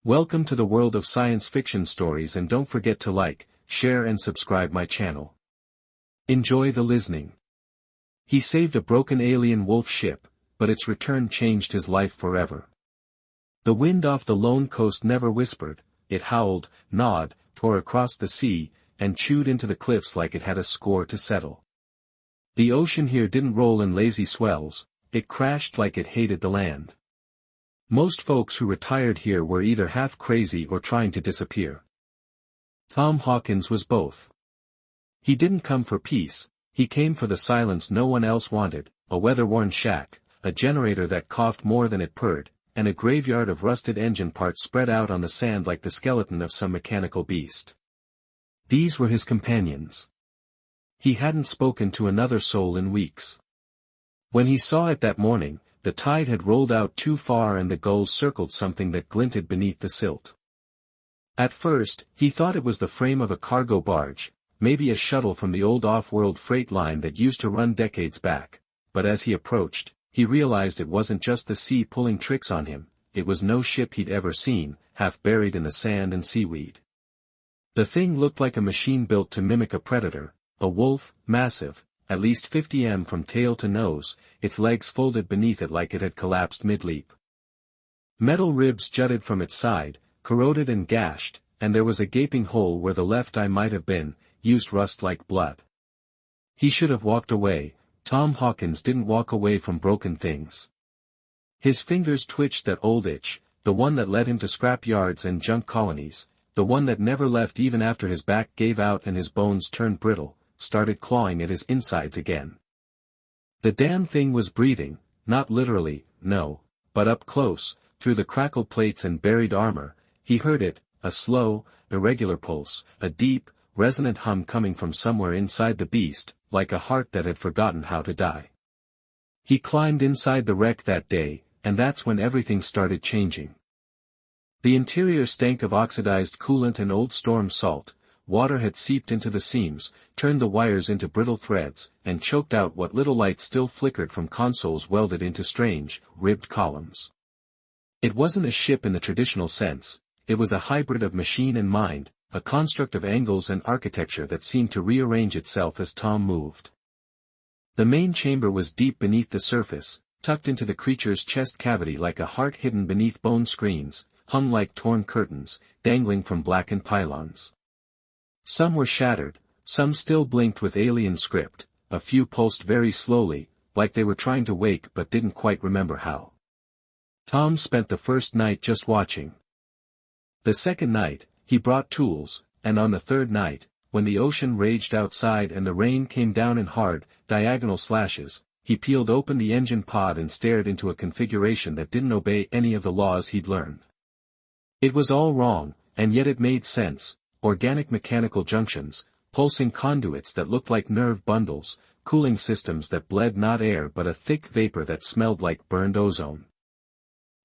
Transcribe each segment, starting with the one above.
Welcome to the world of science fiction stories, and don't forget to like, share and subscribe my channel. Enjoy the listening. He saved a broken alien wolf ship, but its return changed his life forever. The wind off the lone coast never whispered, it howled, gnawed, tore across the sea, and chewed into the cliffs like it had a score to settle. The ocean here didn't roll in lazy swells, it crashed like it hated the land. Most folks who retired here were either half crazy or trying to disappear. Tom Hawkins was both. He didn't come for peace, he came for the silence no one else wanted, a weather-worn shack, a generator that coughed more than it purred, and a graveyard of rusted engine parts spread out on the sand like the skeleton of some mechanical beast. These were his companions. He hadn't spoken to another soul in weeks. When he saw it that morning, the tide had rolled out too far and the gulls circled something that glinted beneath the silt. At first, he thought it was the frame of a cargo barge, maybe a shuttle from the old off-world freight line that used to run decades back, but as he approached, he realized it wasn't just the sea pulling tricks on him, it was no ship he'd ever seen, half buried in the sand and seaweed. The thing looked like a machine built to mimic a predator, a wolf, massive, at least 50 m from tail to nose, its legs folded beneath it like it had collapsed mid-leap. Metal ribs jutted from its side, corroded and gashed, and there was a gaping hole where the left eye might have been, used rust like blood. He should have walked away. Tom Hawkins didn't walk away from broken things. His fingers twitched that old itch, the one that led him to scrap yards and junk colonies, the one that never left even after his back gave out and his bones turned brittle, started clawing at his insides again. The damn thing was breathing, not literally, no, but up close, through the crackled plates and buried armor. He heard it, a slow, irregular pulse, a deep, resonant hum coming from somewhere inside the beast, like a heart that had forgotten how to die. He climbed inside the wreck that day, and that's when everything started changing. The interior stank of oxidized coolant and old storm salt. Water had seeped into the seams, turned the wires into brittle threads, and choked out what little light still flickered from consoles welded into strange, ribbed columns. It wasn't a ship in the traditional sense, it was a hybrid of machine and mind, a construct of angles and architecture that seemed to rearrange itself as Tom moved. The main chamber was deep beneath the surface, tucked into the creature's chest cavity like a heart hidden beneath bone screens, hung like torn curtains, dangling from blackened pylons. Some were shattered, some still blinked with alien script, a few pulsed very slowly, like they were trying to wake but didn't quite remember how. Tom spent the first night just watching. The second night, he brought tools, and on the third night, when the ocean raged outside and the rain came down in hard, diagonal slashes, he peeled open the engine pod and stared into a configuration that didn't obey any of the laws he'd learned. It was all wrong, and yet it made sense. Organic mechanical junctions, pulsing conduits that looked like nerve bundles, cooling systems that bled not air but a thick vapor that smelled like burned ozone.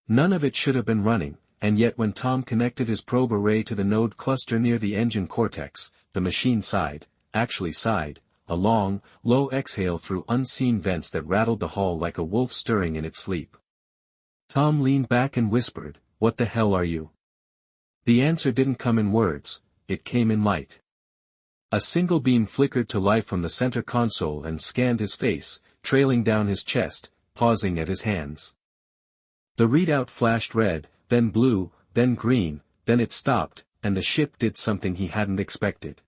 None of it should have been running, and yet when Tom connected his probe array to the node cluster near the engine cortex, the machine sighed, a long, low exhale through unseen vents that rattled the hull like a wolf stirring in its sleep. Tom leaned back and whispered, "What the hell are you?" The answer didn't come in words. It came in light. A single beam flickered to life from the center console and scanned his face, trailing down his chest, pausing at his hands. The readout flashed red, then blue, then green, then it stopped, and the ship did something he hadn't expected.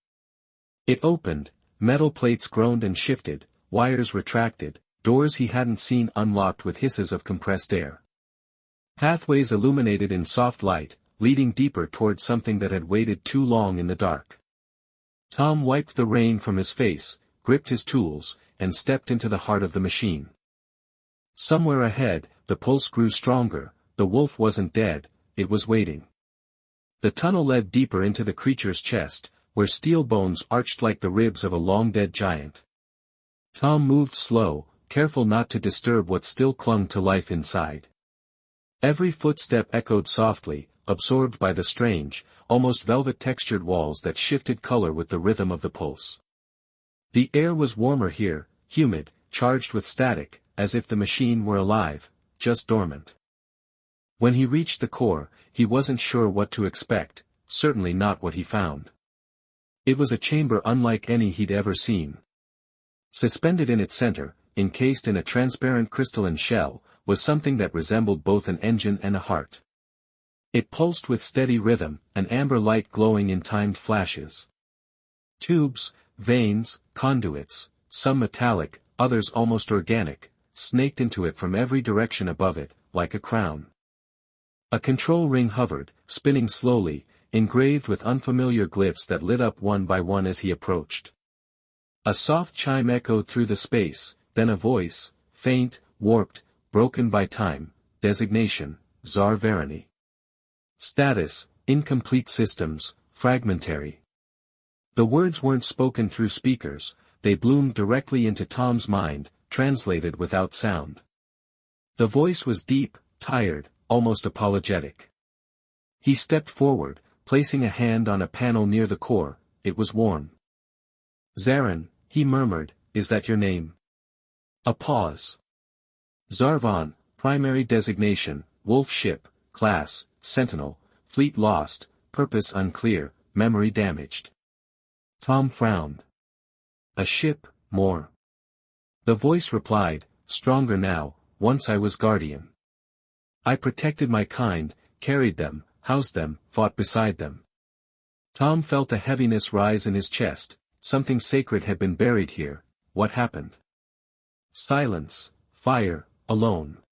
It opened, metal plates groaned and shifted, wires retracted, doors he hadn't seen unlocked with hisses of compressed air. Pathways illuminated in soft light, leading deeper toward something that had waited too long in the dark. Tom wiped the rain from his face, gripped his tools, and stepped into the heart of the machine. Somewhere ahead, the pulse grew stronger, the wolf wasn't dead, it was waiting. The tunnel led deeper into the creature's chest, where steel bones arched like the ribs of a long-dead giant. Tom moved slow, careful not to disturb what still clung to life inside. Every footstep echoed softly, absorbed by the strange, almost velvet-textured walls that shifted color with the rhythm of the pulse. The air was warmer here, humid, charged with static, as if the machine were alive, just dormant. When he reached the core, he wasn't sure what to expect, certainly not what he found. It was a chamber unlike any he'd ever seen. Suspended in its center, encased in a transparent crystalline shell, was something that resembled both an engine and a heart. It pulsed with steady rhythm, an amber light glowing in timed flashes. Tubes, veins, conduits, some metallic, others almost organic, snaked into it from every direction above it, like a crown. A control ring hovered, spinning slowly, engraved with unfamiliar glyphs that lit up one by one as he approached. A soft chime echoed through the space, then a voice, faint, warped, broken by time, designation, Tsar Varani. Status, incomplete systems, fragmentary. The words weren't spoken through speakers, they bloomed directly into Tom's mind, translated without sound. The voice was deep, tired, almost apologetic. He stepped forward, placing a hand on a panel near the core. It was warm. "Zarin," he murmured, "is that your name?" A pause. "Zarvan, primary designation, wolf ship, class, Sentinel, fleet lost, purpose unclear, memory damaged." Tom frowned. "A ship, more." The voice replied, stronger now, "Once I was guardian. I protected my kind, carried them, housed them, fought beside them." Tom felt a heaviness rise in his chest. Something sacred had been buried here. What happened? Silence, fire, alone.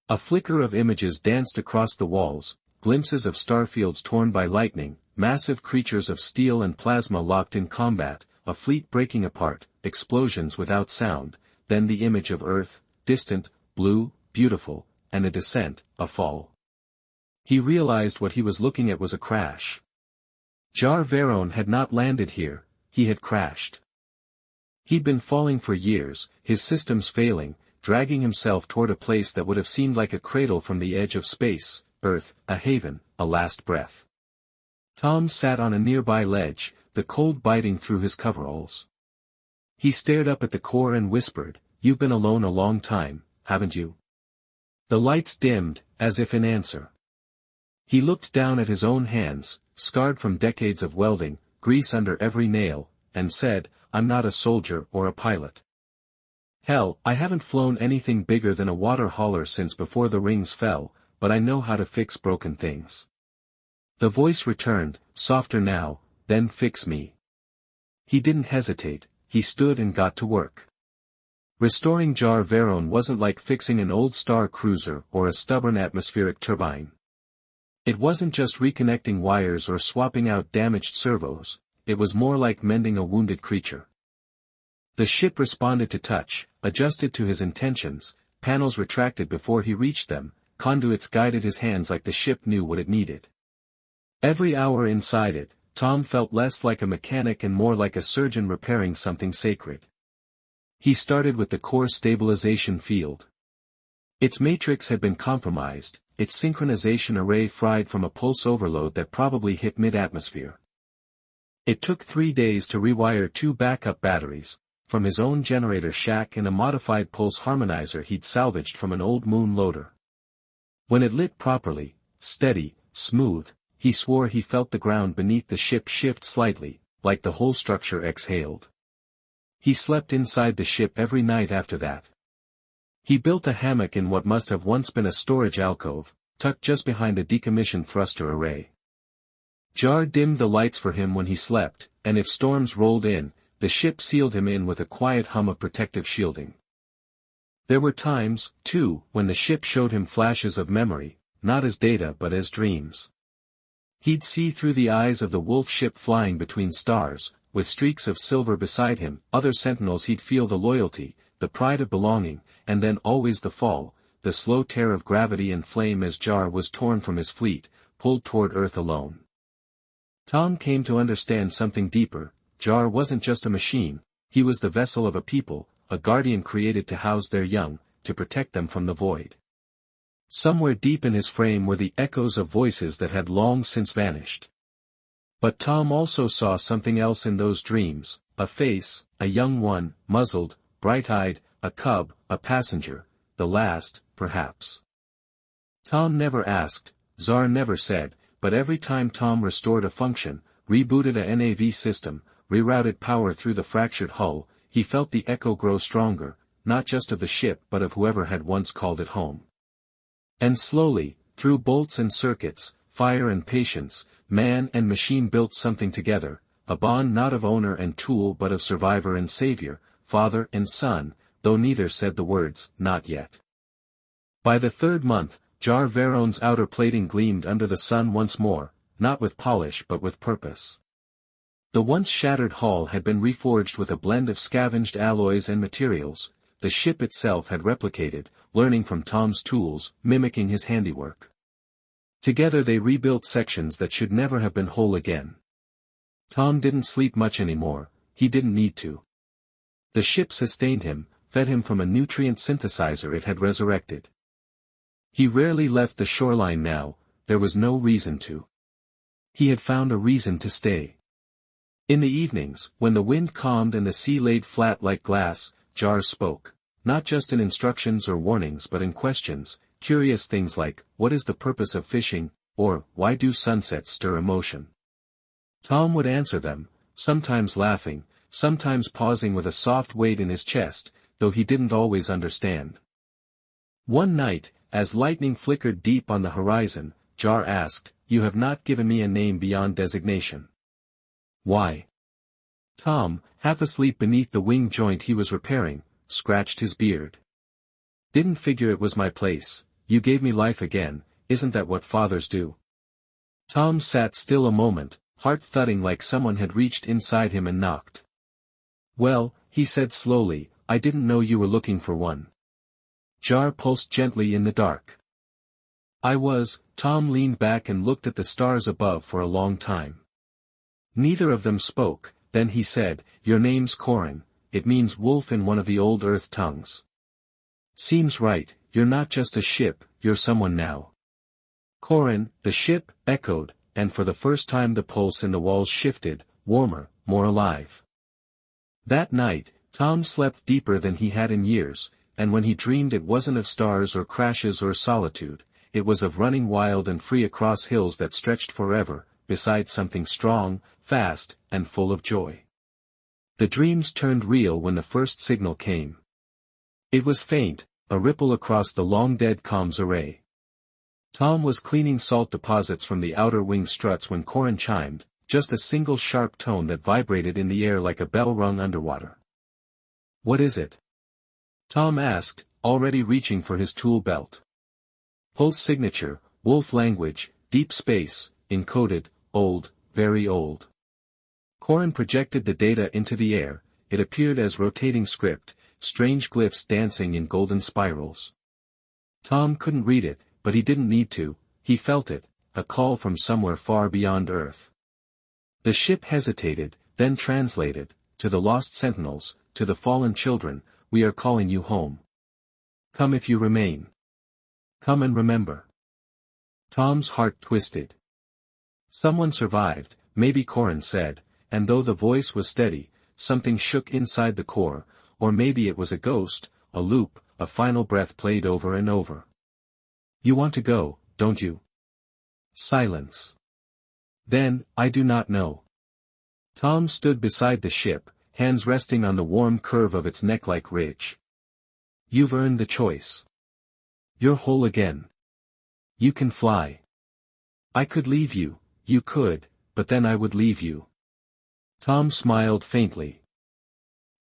A flicker of images danced across the walls, glimpses of starfields torn by lightning, massive creatures of steel and plasma locked in combat, a fleet breaking apart, explosions without sound, then the image of Earth, distant, blue, beautiful, and a descent, a fall. He realized what he was looking at was a crash. Jar Veron had not landed here, he had crashed. He'd been falling for years, his systems failing, dragging himself toward a place that would have seemed like a cradle from the edge of space, Earth, a haven, a last breath. Tom sat on a nearby ledge, the cold biting through his coveralls. He stared up at the core and whispered, "You've been alone a long time, haven't you?" The lights dimmed, as if in answer. He looked down at his own hands, scarred from decades of welding, grease under every nail, and said, "I'm not a soldier or a pilot. Hell, I haven't flown anything bigger than a water hauler since before the rings fell, but I know how to fix broken things." The voice returned, softer now, "Then fix me." He didn't hesitate, he stood and got to work. Restoring Jar Veron wasn't like fixing an old star cruiser or a stubborn atmospheric turbine. It wasn't just reconnecting wires or swapping out damaged servos, it was more like mending a wounded creature. The ship responded to touch, adjusted to his intentions, panels retracted before he reached them, conduits guided his hands like the ship knew what it needed. Every hour inside it, Tom felt less like a mechanic and more like a surgeon repairing something sacred. He started with the core stabilization field. Its matrix had been compromised, its synchronization array fried from a pulse overload that probably hit mid-atmosphere. It took 3 days to rewire 2 backup batteries, from his own generator shack and a modified pulse harmonizer he'd salvaged from an old moon loader. When it lit properly, steady, smooth, he swore he felt the ground beneath the ship shift slightly, like the whole structure exhaled. He slept inside the ship every night after that. He built a hammock in what must have once been a storage alcove, tucked just behind a decommissioned thruster array. Jar dimmed the lights for him when he slept, and if storms rolled in, the ship sealed him in with a quiet hum of protective shielding. There were times, too, when the ship showed him flashes of memory, not as data but as dreams. He'd see through the eyes of the wolf ship flying between stars, with streaks of silver beside him, other sentinels he'd feel the loyalty, the pride of belonging, and then always the fall, the slow tear of gravity and flame as Jar was torn from his fleet, pulled toward Earth alone. Tom came to understand something deeper. Jar wasn't just a machine, he was the vessel of a people, a guardian created to house their young, to protect them from the void. Somewhere deep in his frame were the echoes of voices that had long since vanished. But Tom also saw something else in those dreams, a face, a young one, muzzled, bright-eyed, a cub, a passenger, the last, perhaps. Tom never asked, Tsar never said, but every time Tom restored a function, rebooted a NAV system, rerouted power through the fractured hull, he felt the echo grow stronger, not just of the ship but of whoever had once called it home. And slowly, through bolts and circuits, fire and patience, man and machine built something together, a bond not of owner and tool but of survivor and savior, father and son, though neither said the words, not yet. By the third month, Jar Veron's outer plating gleamed under the sun once more, not with polish but with purpose. The once shattered hull had been reforged with a blend of scavenged alloys and materials, the ship itself had replicated, learning from Tom's tools, mimicking his handiwork. Together they rebuilt sections that should never have been whole again. Tom didn't sleep much anymore, he didn't need to. The ship sustained him, fed him from a nutrient synthesizer it had resurrected. He rarely left the shoreline now, there was no reason to. He had found a reason to stay. In the evenings, when the wind calmed and the sea laid flat like glass, Jar spoke, not just in instructions or warnings but in questions, curious things like, what is the purpose of fishing, or, why do sunsets stir emotion? Tom would answer them, sometimes laughing, sometimes pausing with a soft weight in his chest, though he didn't always understand. One night, as lightning flickered deep on the horizon, Jar asked, "You have not given me a name beyond designation." "Why?" Tom, half asleep beneath the wing joint he was repairing, scratched his beard. "Didn't figure it was my place, you gave me life again, isn't that what fathers do?" Tom sat still a moment, heart thudding like someone had reached inside him and knocked. "Well," he said slowly, "I didn't know you were looking for one." Jar pulsed gently in the dark. "I was." Tom leaned back and looked at the stars above for a long time. Neither of them spoke, then he said, "Your name's Corin, it means wolf in one of the old Earth tongues." "Seems right, you're not just a ship, you're someone now." Corin, the ship, echoed, and for the first time the pulse in the walls shifted, warmer, more alive. That night, Tom slept deeper than he had in years, and when he dreamed it wasn't of stars or crashes or solitude, it was of running wild and free across hills that stretched forever, beside something strong, fast, and full of joy. The dreams turned real when the first signal came. It was faint, a ripple across the long-dead comms array. Tom was cleaning salt deposits from the outer wing struts when Corin chimed, just a single sharp tone that vibrated in the air like a bell rung underwater. "What is it?" Tom asked, already reaching for his tool belt. "Pulse signature, wolf language, deep space, encoded, old, very old." Corin projected the data into the air, it appeared as rotating script, strange glyphs dancing in golden spirals. Tom couldn't read it, but he didn't need to, he felt it, a call from somewhere far beyond Earth. The ship hesitated, then translated, "To the lost sentinels, to the fallen children, we are calling you home. Come if you remain. Come and remember." Tom's heart twisted. Someone survived, maybe Corin said, and though the voice was steady, something shook inside the core, or maybe it was a ghost, a loop, a final breath played over and over. "You want to go, don't you?" Silence. "Then, I do not know." Tom stood beside the ship, hands resting on the warm curve of its neck-like ridge. "You've earned the choice. You're whole again. You can fly. I could leave you, you could, but then I would leave you." Tom smiled faintly.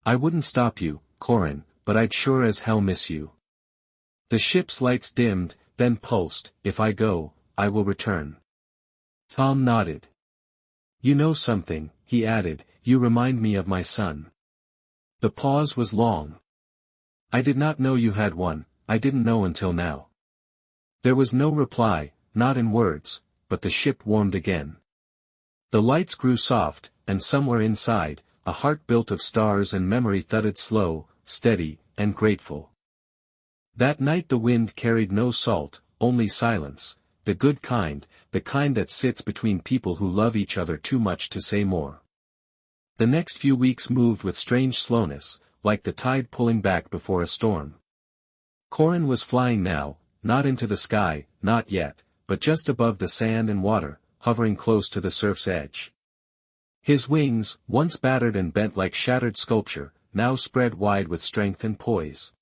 "I wouldn't stop you, Corin, but I'd sure as hell miss you." The ship's lights dimmed, then pulsed, "If I go, I will return." Tom nodded. "You know something," he added, "you remind me of my son." The pause was long. "I did not know you had one, I didn't know until now." There was no reply, not in words, but the ship warmed again. The lights grew soft, and somewhere inside, a heart built of stars and memory thudded slow, steady, and grateful. That night the wind carried no salt, only silence, the good kind, the kind that sits between people who love each other too much to say more. The next few weeks moved with strange slowness, like the tide pulling back before a storm. Corin was flying now, not into the sky, not yet, but just above the sand and water, hovering close to the surf's edge. His wings, once battered and bent like shattered sculpture, now spread wide with strength and poise.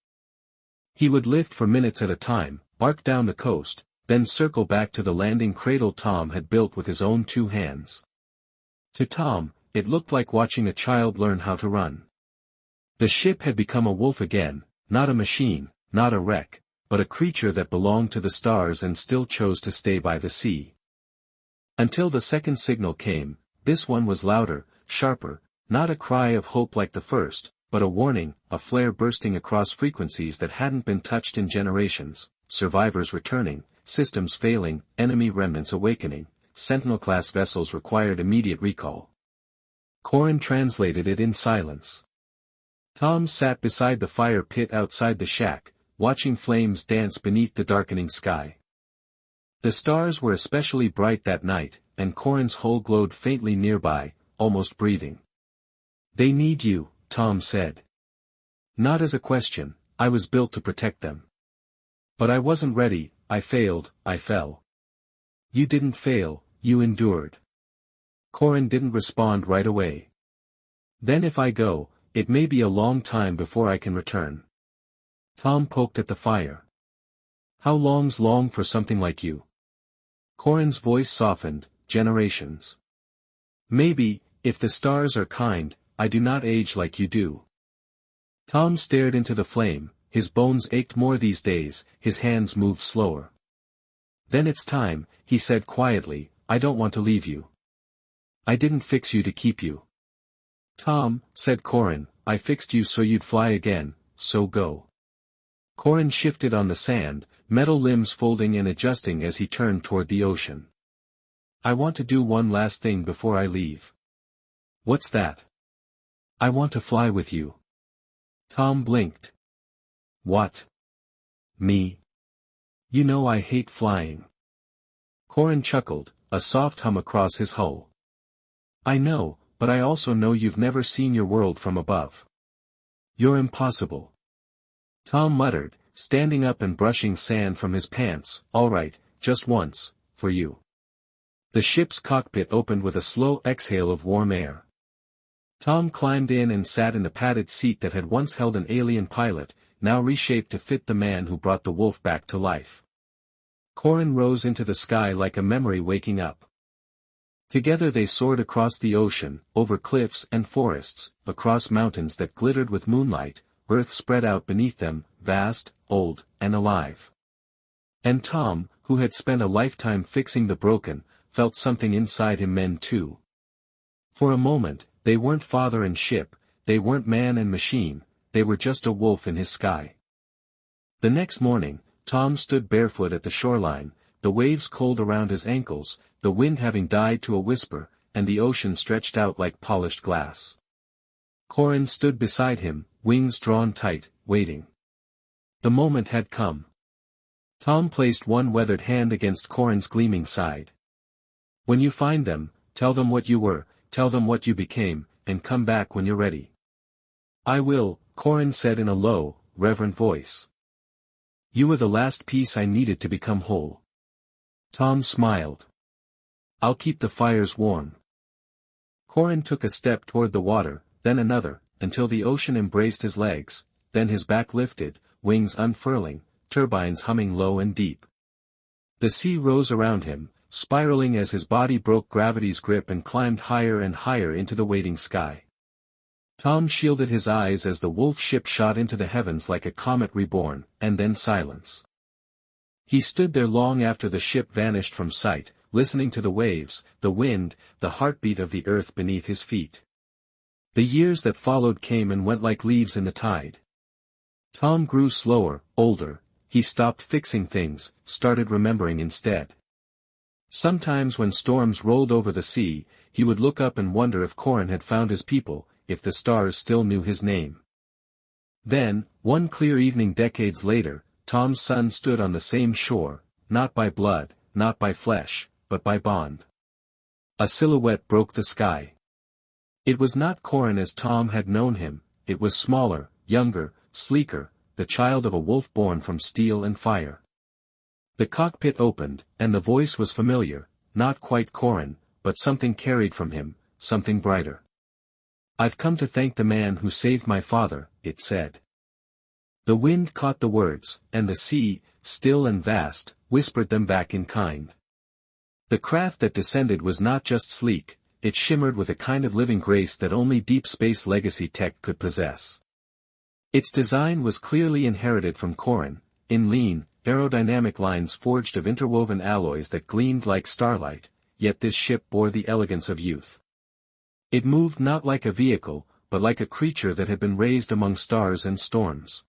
He would lift for minutes at a time, arc down the coast, then circle back to the landing cradle Tom had built with his own 2 hands. To Tom, it looked like watching a child learn how to run. The ship had become a wolf again, not a machine, not a wreck, but a creature that belonged to the stars and still chose to stay by the sea. Until the second signal came, this one was louder, sharper, not a cry of hope like the first, but a warning, a flare bursting across frequencies that hadn't been touched in generations, survivors returning, systems failing, enemy remnants awakening, Sentinel-class vessels required immediate recall. Corrin translated it in silence. Tom sat beside the fire pit outside the shack, watching flames dance beneath the darkening sky. The stars were especially bright that night, and Corrin's hull glowed faintly nearby, almost breathing. "They need you," Tom said. "Not as a question, I was built to protect them. But I wasn't ready, I failed, I fell." "You didn't fail, you endured." Corrin didn't respond right away. "Then if I go, it may be a long time before I can return." Tom poked at the fire. "How long's long for something like you?" Corrin's voice softened. "Generations. Maybe, if the stars are kind, I do not age like you do." Tom stared into the flame, his bones ached more these days, his hands moved slower. "Then it's time," he said quietly, "I don't want to leave you. I didn't fix you to keep you." "Tom," said Corrin, "I fixed you so you'd fly again, so go." Corrin shifted on the sand, metal limbs folding and adjusting as he turned toward the ocean. "I want to do one last thing before I leave." "What's that?" "I want to fly with you." Tom blinked. "What? Me? You know I hate flying." Corrin chuckled, a soft hum across his hull. "I know, but I also know you've never seen your world from above. You're impossible." Tom muttered, standing up and brushing sand from his pants. "All right, just once, for you." The ship's cockpit opened with a slow exhale of warm air. Tom climbed in and sat in the padded seat that had once held an alien pilot, now reshaped to fit the man who brought the wolf back to life. Corrin rose into the sky like a memory waking up. Together they soared across the ocean, over cliffs and forests, across mountains that glittered with moonlight, Earth spread out beneath them, vast, old, and alive. And Tom, who had spent a lifetime fixing the broken, felt something inside him mend too. For a moment, they weren't father and ship, they weren't man and machine, they were just a wolf in his sky. The next morning, Tom stood barefoot at the shoreline, the waves cold around his ankles, the wind having died to a whisper, and the ocean stretched out like polished glass. Corrin stood beside him, wings drawn tight, waiting. The moment had come. Tom placed one weathered hand against Corrin's gleaming side. "When you find them, tell them what you were, tell them what you became, and come back when you're ready." "I will," Corrin said in a low, reverent voice. "You were the last piece I needed to become whole." Tom smiled. "I'll keep the fires warm." Corrin took a step toward the water, then another, until the ocean embraced his legs, then his back lifted, wings unfurling, turbines humming low and deep. The sea rose around him, spiraling as his body broke gravity's grip and climbed higher and higher into the waiting sky. Tom shielded his eyes as the wolf ship shot into the heavens like a comet reborn, and then silence. He stood there long after the ship vanished from sight, listening to the waves, the wind, the heartbeat of the earth beneath his feet. The years that followed came and went like leaves in the tide. Tom grew slower, older, he stopped fixing things, started remembering instead. Sometimes when storms rolled over the sea, he would look up and wonder if Corrin had found his people, if the stars still knew his name. Then, one clear evening decades later, Tom's son stood on the same shore, not by blood, not by flesh, but by bond. A silhouette broke the sky. It was not Corrin as Tom had known him, it was smaller, younger, sleeker, the child of a wolf born from steel and fire. The cockpit opened, and the voice was familiar, not quite Corin, but something carried from him, something brighter. "I've come to thank the man who saved my father," it said. The wind caught the words, and the sea, still and vast, whispered them back in kind. The craft that descended was not just sleek, it shimmered with a kind of living grace that only deep space legacy tech could possess. Its design was clearly inherited from Corin, in lean, aerodynamic lines forged of interwoven alloys that gleamed like starlight, yet this ship bore the elegance of youth. It moved not like a vehicle, but like a creature that had been raised among stars and storms.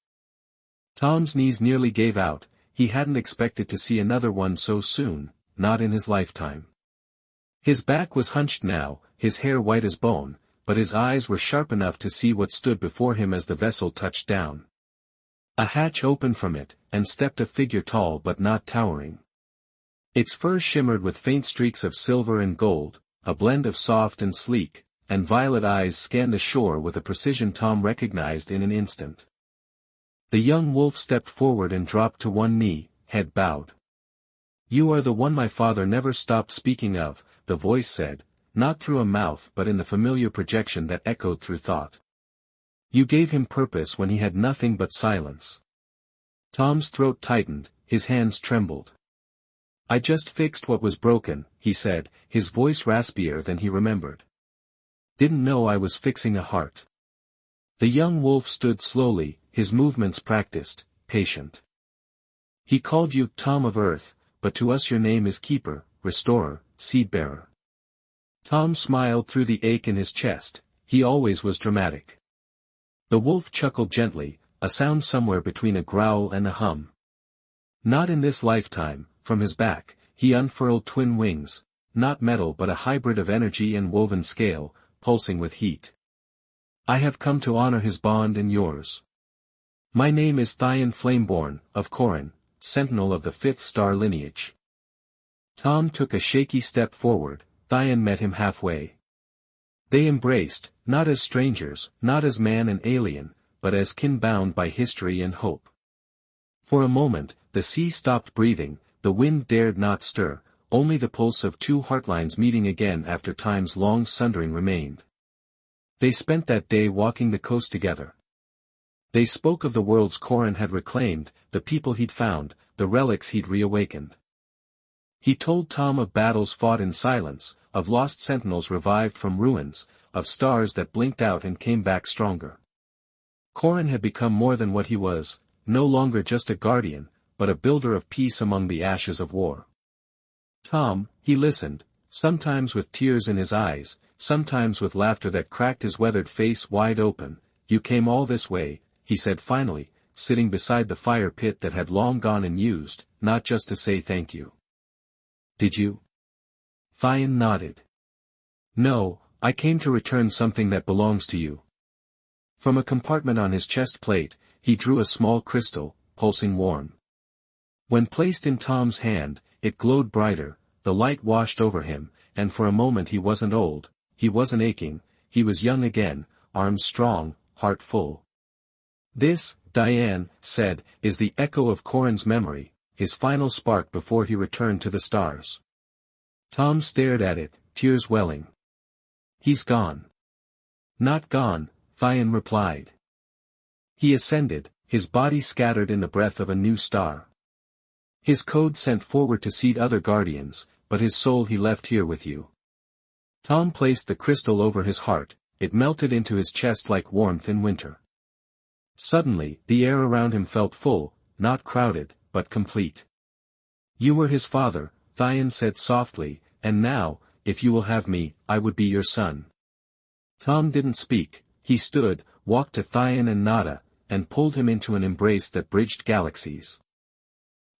Tom's knees nearly gave out. He hadn't expected to see another one so soon, not in his lifetime. His back was hunched now, his hair white as bone, but his eyes were sharp enough to see what stood before him as the vessel touched down. A hatch opened from it, and stepped a figure tall but not towering. Its fur shimmered with faint streaks of silver and gold, a blend of soft and sleek, and violet eyes scanned the shore with a precision Tom recognized in an instant. The young wolf stepped forward and dropped to one knee, head bowed. "You are the one my father never stopped speaking of," the voice said, not through a mouth but in the familiar projection that echoed through thought. "You gave him purpose when he had nothing but silence." Tom's throat tightened, his hands trembled. "I just fixed what was broken," he said, his voice raspier than he remembered. "Didn't know I was fixing a heart." The young wolf stood slowly, his movements practiced, patient. "He called you Tom of Earth, but to us your name is Keeper, Restorer, Seed-bearer." Tom smiled through the ache in his chest. He always was dramatic. The wolf chuckled gently, a sound somewhere between a growl and a hum. "Not in this lifetime." From his back, he unfurled twin wings, not metal but a hybrid of energy and woven scale, pulsing with heat. "I have come to honor his bond and yours. My name is Thyan Flameborn, of Corin, sentinel of the 5th star lineage." Tom took a shaky step forward. Thyan met him halfway. They embraced, not as strangers, not as man and alien, but as kin bound by history and hope. For a moment, the sea stopped breathing, the wind dared not stir, only the pulse of two heartlines meeting again after time's long sundering remained. They spent that day walking the coast together. They spoke of the worlds Corin had reclaimed, the people he'd found, the relics he'd reawakened. He told Tom of battles fought in silence, of lost sentinels revived from ruins, of stars that blinked out and came back stronger. Corin had become more than what he was, no longer just a guardian, but a builder of peace among the ashes of war. Tom, he listened, sometimes with tears in his eyes, sometimes with laughter that cracked his weathered face wide open. "You came all this way," he said finally, sitting beside the fire pit that had long gone unused, "not just to say thank you." "Did you?" Thyan nodded. "No, I came to return something that belongs to you." From a compartment on his chest plate, he drew a small crystal, pulsing warm. When placed in Tom's hand, it glowed brighter, the light washed over him, and for a moment he wasn't old, he wasn't aching, he was young again, arms strong, heart full. "This," Diane said, "is the echo of Corin's memory, his final spark before he returned to the stars." Tom stared at it, tears welling. "He's gone." "Not gone," Thyan replied. "He ascended, his body scattered in the breath of a new star. His code sent forward to seed other guardians, but his soul he left here with you." Tom placed the crystal over his heart, it melted into his chest like warmth in winter. Suddenly, the air around him felt full, not crowded, but complete. "You were his father," Thyan said softly, "and now, if you will have me, I would be your son." Tom didn't speak, he stood, walked to Thyan and Nada, and pulled him into an embrace that bridged galaxies.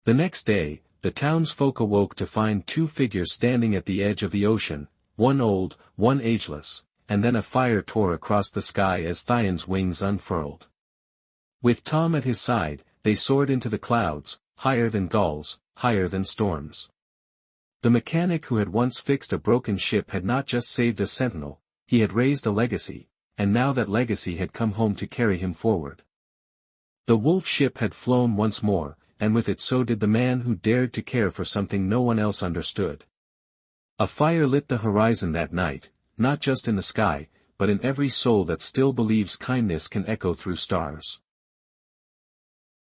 The next day, the townsfolk awoke to find two figures standing at the edge of the ocean, one old, one ageless, and then a fire tore across the sky as Thyan's wings unfurled. With Tom at his side, they soared into the clouds, higher than gulls, higher than storms. The mechanic who had once fixed a broken ship had not just saved a sentinel, he had raised a legacy, and now that legacy had come home to carry him forward. The wolf ship had flown once more, and with it so did the man who dared to care for something no one else understood. A fire lit the horizon that night, not just in the sky, but in every soul that still believes kindness can echo through stars.